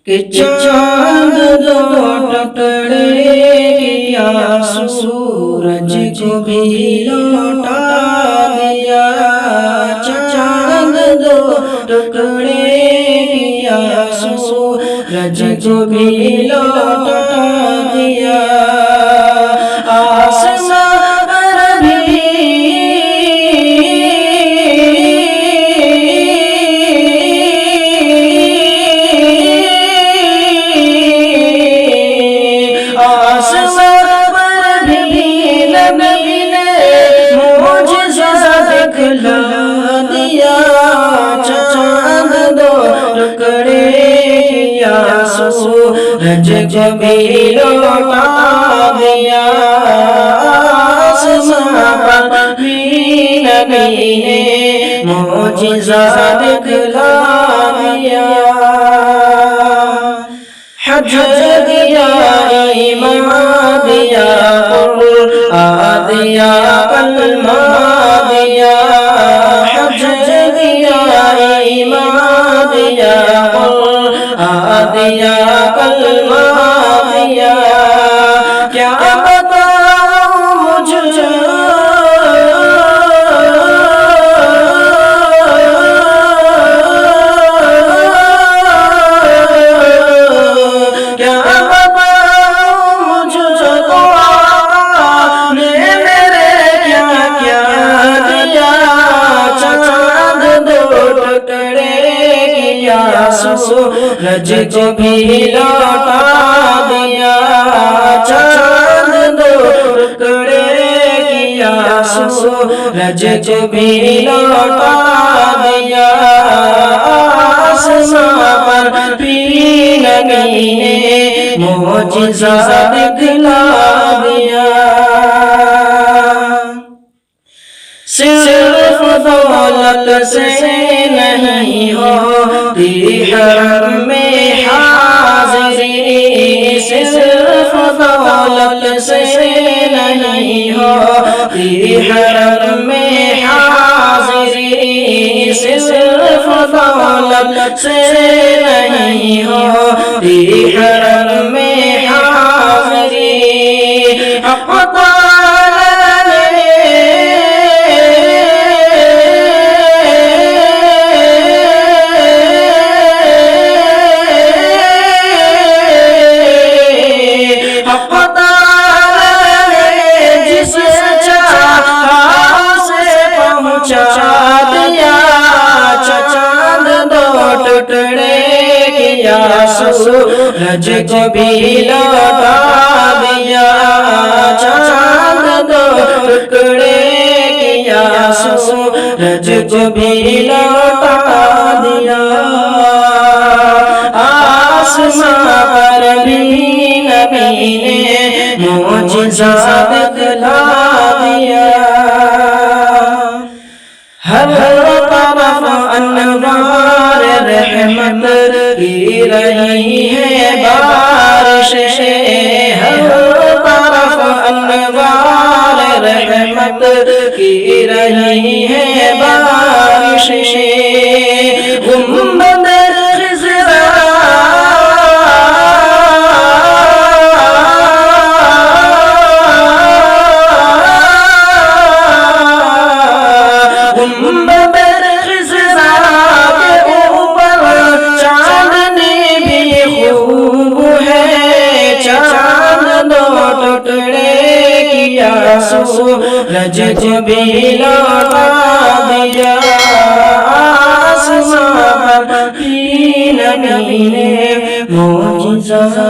کہ چاند دو ٹکڑے کیا سورج کو بھی لوٹا دیا، چاند دو ٹکڑے کیا سورج کو بھی لوٹا دیا، آسمان پر بھی نبی نے معجزہ دکھلا دیا، چاند دو ٹکڑے کیا سورج کو بھی لوٹا دیا، آسمان پر بھی نبی نے معجزہ دکھلا دیا، حج دیا ایمان دیا قرآن دیا کلمہ دیا، حج دیا ایمان دیا قرآن دیا کلمہ دیا، کیا بتاؤں مجھے سورج کو بھی لوٹا دیا، چاند دو ٹکڑے کیا سورج کو بھی لوٹا دیا، آسمان پر بھی نبی نے معجزہ دکھلا دیا، صرف دولت سے نہیں ہوتی حرم میں حاضری، صرف دولت سے نہیں ہوتی حرم میں حاضری، صرف دولت سے نہیں ہوتی حرم میں حاضری، سورج کو بھی لوٹا دیا، چاند دو ٹکڑے کیا سورج کو بھی لوٹا دیا، آسمان پر بھی نبی نے معجزہ دکھلا دیا، ہر طرف انوار رحمت کی رہی ہے بارشیں، ہر طرف انوار رحمت کی رہی ہے بارشیں، گنبد خضرا سورج کو بھی لوٹا دیا، آسمان پر بھی نبی نے معجزہ